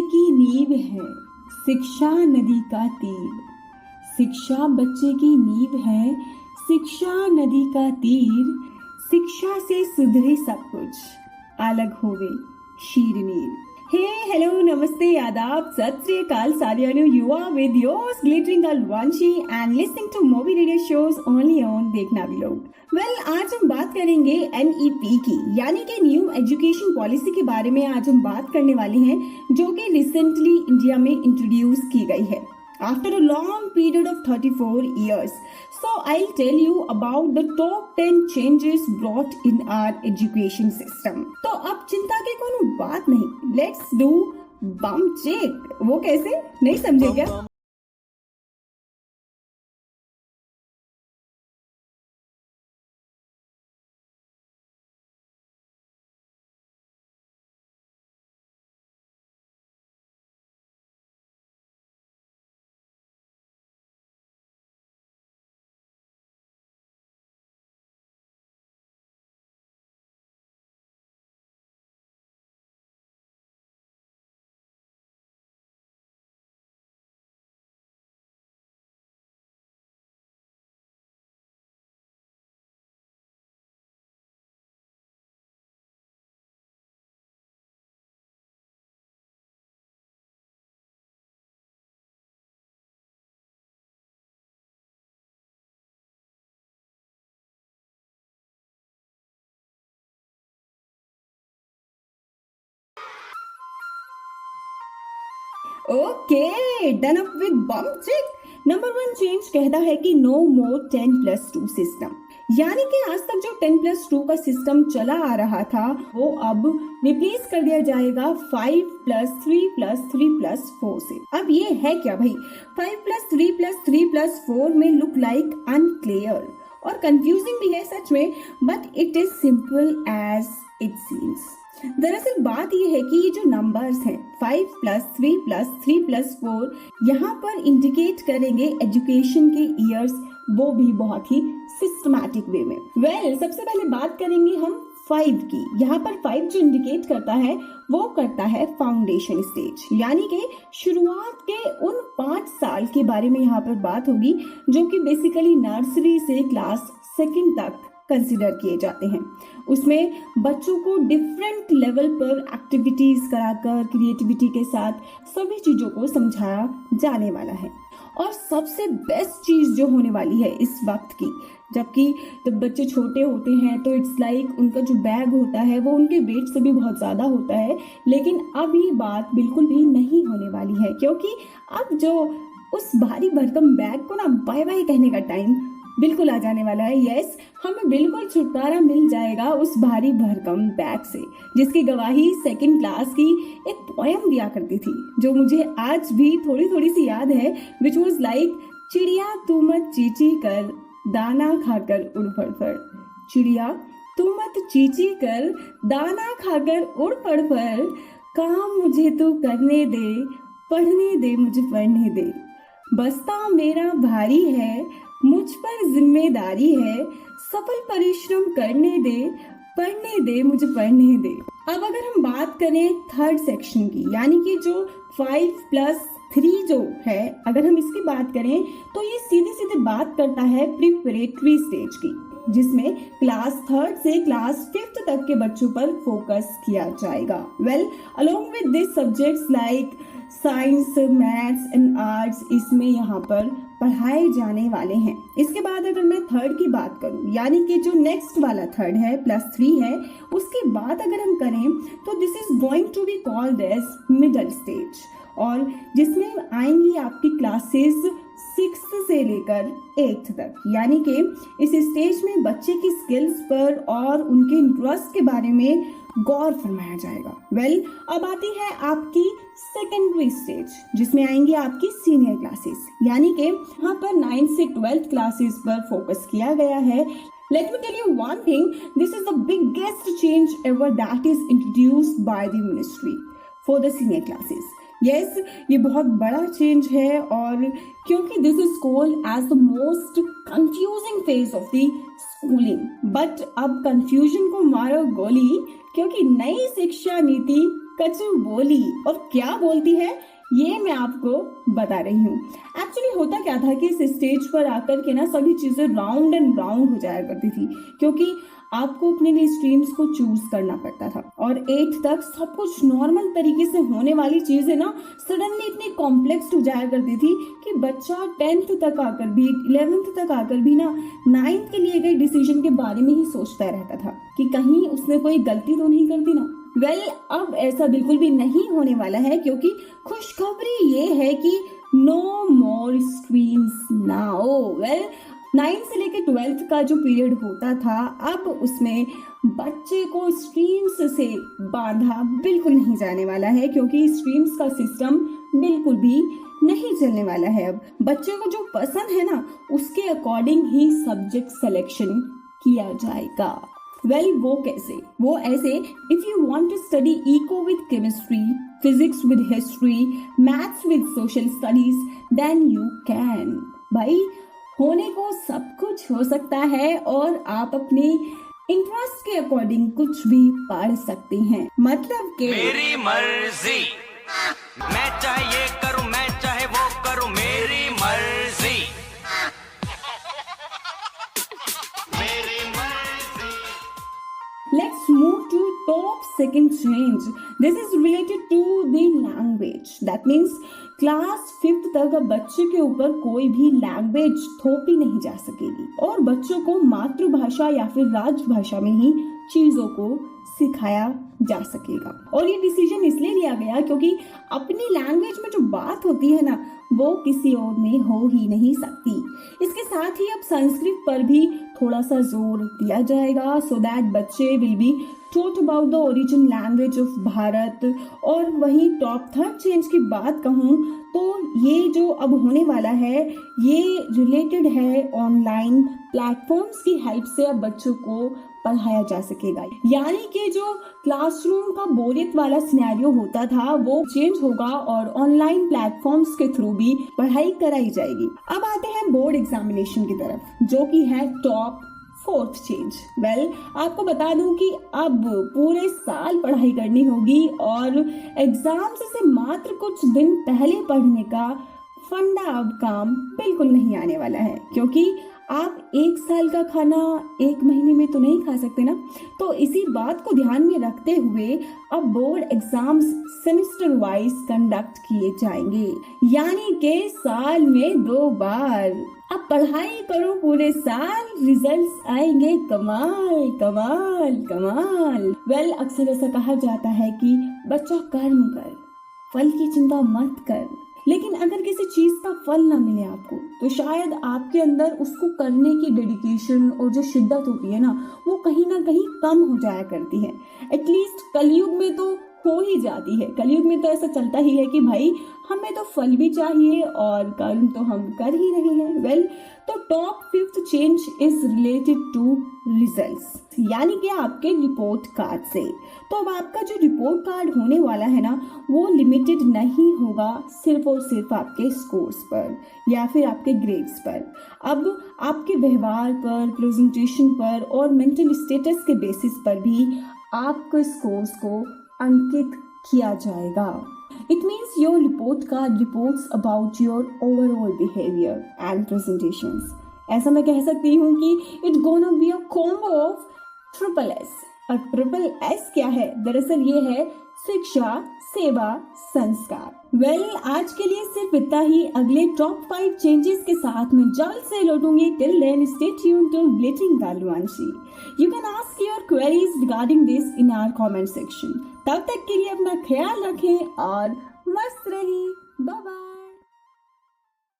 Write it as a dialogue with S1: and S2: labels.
S1: की नींव है शिक्षा नदी का तीर। शिक्षा बच्चे की नींव है, शिक्षा नदी का तीर। शिक्षा से सुधरे सब कुछ, अलग होवे शीरनीर। हे हेलो नमस्ते आदाब सत श्री अकाल साथियों, you are with yours glittering girl Vanshi and listening to movie radio shows only on Dekhna vlog. आज हम बात करेंगे एनईपी की, यानी कि न्यू एजुकेशन पॉलिसी के बारे में आज हम बात करने वाले हैं, जो कि रिसेंटली इंडिया में इंट्रोड्यूस की गई है after a long period of 34 years. So I'll tell you about the top 10 changes brought in our education system. तो अब चिंता की कोई बात नहीं, let's do bum check। वो कैसे, नहीं समझे क्या? Okay, done up with bum check. Number 1 change कहता है कि नो मोर 10+2 सिस्टम, यानी कि आज तक जो 10+2 का सिस्टम चला आ रहा था वो अब रिप्लेस कर दिया जाएगा 5+3+3+4 से। अब ये है क्या भाई, 5+3+3+4 में लुक लाइक अनक्लियर और कंफ्यूजिंग भी है सच में, but it is simple as it seems. दरअसल बात यह है कि ये जो नंबर्स हैं 5+3+3+4 यहाँ पर इंडिकेट करेंगे एजुकेशन के ईयर्स, वो भी बहुत ही सिस्टमैटिक वे में। सबसे पहले बात करेंगे हम 5 की। यहाँ पर 5 जो इंडिकेट करता है वो करता है फाउंडेशन स्टेज, यानी कि शुरुआत के उन 5 साल के बारे में यहाँ पर बात होगी, जो कि बेसिकली नर्सरी से क्लास 2 तक कंसिडर किए जाते हैं। उसमें बच्चों को डिफरेंट लेवल पर एक्टिविटीज कराकर क्रिएटिविटी के साथ सभी चीजों को समझाया जाने वाला है। और सबसे बेस्ट चीज जो होने वाली है इस वक्त की, जबकि जब बच्चे छोटे होते हैं तो इट्स लाइक उनका जो बैग होता है वो उनके वेट से भी बहुत ज्यादा होता है, लेकिन अब ये बात बिल्कुल भी नहीं होने वाली है, क्योंकि अब जो उस भारी भरकम बैग को ना बाय बाय कहने का टाइम बिल्कुल आ जाने वाला है। यस, हमें बिल्कुल छुटकारा मिल जाएगा उस भारी भरकम बैग से, जिसकी गवाही 2nd क्लास की एक पोएम दिया करती थी, जो मुझे आज भी थोड़ी थोड़ी सी याद है, विच वॉज लाइक, चिड़िया तू मत चींची कर, दाना खाकर उड़ फड़फड़। चिड़िया तू मत चींची कर, दाना खाकर उड़ फड़फड़, काम मुझे तू करने दे, पढ़ने दे मुझे पढ़ने दे, बस्ता मेरा भारी है, मुझ पर जिम्मेदारी है, सफल परिश्रम करने दे, पढ़ने दे मुझे पढ़ने दे। अब अगर हम बात करें 3rd सेक्शन की, यानी कि जो 5+3 जो है, अगर हम इसकी बात करें तो ये सीधे सीधे बात करता है प्रिपरेटरी स्टेज की, जिसमें क्लास 3rd से क्लास 5th तक के बच्चों पर फोकस किया जाएगा। Along with this subjects like science, maths and arts इसमें यहाँ पर पढ़ाए जाने वाले हैं। इसके बाद अगर मैं 3rd की बात करूं, यानी कि जो नेक्स्ट वाला 3rd है +3 है, उसकी बात अगर हम करें तो this is going to be called as middle stage, और जिसमें आएंगी आपकी क्लासेस 6th से लेकर 8th तक, यानी कि इस स्टेज में बच्चे की स्किल्स पर और उनके इंटरेस्ट के बारे में गौर फरमाया जाएगा। अब आती है आपकी सेकेंडरी स्टेज, जिसमें आएंगी आपकी सीनियर क्लासेस, यानी कि यहाँ पर 9th से 12th क्लासेस पर फोकस किया गया है। Let me tell you one thing, this is the biggest change ever that is introduced by the ministry for the senior classes. Yes, ये बहुत बड़ा चेंज है, और क्योंकि this is called as the most confusing phase of the schooling, but अब confusion को मारो गोली, क्योंकि नई शिक्षा नीति कचू बोली, और क्या बोलती है ये मैं आपको बता रही हूँ। एक्चुअली होता क्या था कि इस स्टेज पर आकर के ना सभी चीजें राउंड एंड राउंड हो जाया करती थी, क्योंकि आपको अपने लिए स्ट्रीम्स को चूज करना पड़ता था। और 8th तक सब कुछ नॉर्मल तरीके से होने वाली चीजें ना सडनली इतनी कॉम्प्लेक्स हो जाया करती थी कि बच्चा 10th तक आकर भी, 11th तक आकर भी ना 9th के लिए गए डिसीजन के बारे में ही सोचता रहता था कि कहीं उसने कोई गलती तो नहीं कर दी ना। अब ऐसा बिल्कुल भी नहीं होने वाला है, क्योंकि खुशखबरी ये है कि नो मोर स्ट्रीम्स नाउ। 9th से लेकर 12th का जो पीरियड होता था, अब उसमें बच्चे को स्ट्रीम्स से बांधा बिल्कुल नहीं जाने वाला है, क्योंकि स्ट्रीम्स का सिस्टम बिल्कुल भी नहीं चलने वाला है। अब बच्चे को जो पसंद है ना उसके अकॉर्डिंग ही सब्जेक्ट सिलेक्शन किया जाएगा। वो कैसे? वो ऐसे, if you want to study eco with chemistry, physics with history, maths with social studies, then you can. भाई होने को सब कुछ हो सकता है, और आप अपने इंटरेस्ट के अकॉर्डिंग कुछ भी पढ़ सकते हैं। मतलब कि
S2: मेरी मर्जी, मैं चाहे ये करूं, मैं चाहे वो करूं, मेरी मर्जी, मेरी मर्जी।
S1: Let's move to top second change. This is related to the language. That means class 5th तक अब बच्चे के ऊपर कोई भी लैंग्वेज थोपी नहीं जा सकेगी, और बच्चों को मातृभाषा या फिर राजभाषा में ही चीजों को सिखाया जा सकेगा। और ये डिसीजन इसलिए लिया गया क्योंकि अपनी लैंग्वेज में जो बात होती है ना वो किसी और में हो ही नहीं सकती। इसके साथ ही अब संस्कृत पर भी थोड़ा सा जोर दिया जाएगा, सो दैट बच्चे will be taught about the origin language of Bharat. और वहीं टॉप 3rd चेंज की बात कहूँ तो ये जो अब होने वाला है ये रिलेटेड है ऑनलाइन प्लेटफॉर्म्स की हेल्प से अब बच्चों को पढ़ाया जा सकेगा। यानी कि जो क्लासरूम का बोरियत वाला सिनेरियो होता था वो चेंज होगा और ऑनलाइन प्लेटफॉर्म्स के थ्रू भी पढ़ाई कराई जाएगी। अब आते हैं बोर्ड एग्जामिनेशन की तरफ, जो कि है टॉप 4th चेंज। आपको बता दूं कि अब पूरे साल पढ़ाई करनी होगी, और एग्जाम से मात्र कुछ दिन पहले पढ़ने का फंडा अब काम बिल्कुल नहीं आने वाला है, क्योंकि आप 1 साल का खाना 1 महीने में तो नहीं खा सकते ना। तो इसी बात को ध्यान में रखते हुए अब board exams semester wise conduct किए जाएंगे, यानी कि साल में 2 बार। अब पढ़ाई करो पूरे साल, रिजल्ट्स आएंगे कमाल कमाल कमाल। अक्सर ऐसा कहा जाता है कि बच्चा कर्म कर, फल की चिंता मत कर। लेकिन अगर किसी चीज का फल ना मिले आपको, तो शायद आपके अंदर उसको करने की डेडिकेशन और जो शिद्दत होती है ना वो कहीं ना कहीं कम हो जाया करती है। एटलीस्ट कलयुग में तो हो ही जाती है। कलयुग में तो ऐसा चलता ही है कि भाई हमें तो फल भी चाहिए और कर्म तो हम कर ही रहे हैं। तो top 5th change is related to results, यानी कि आपके रिपोर्ट कार्ड से। तो अब आपका जो रिपोर्ट कार्ड होने वाला है ना वो लिमिटेड नहीं होगा सिर्फ और सिर्फ आपके स्कोर्स पर या फिर आपके ग्रेड्स पर। अब आपके व्यवहार पर, प्रेजेंटेशन पर और मेंटल स्टेटस के बेसिस पर भी आपके स्कोर्स को अंकित किया जाएगा। It means your report card reports about your overall behavior and presentations. ऐसा मैं कह सकती हूँ कि it's gonna be a combo of triple S। और ट्रिपल S क्या है? दरअसल ये है शिक्षा, सेवा, संस्कार। आज के लिए सिर्फ इतना ही। अगले टॉप 5 चेंजेस के साथ मैं जल्द से लौटूंगी। Till then, stay tuned to Glitting Galwanshi. You can ask your queries regarding this in our comment section. तब तक के लिए अपना ख्याल रखें और मस्त रहिए। Bye bye.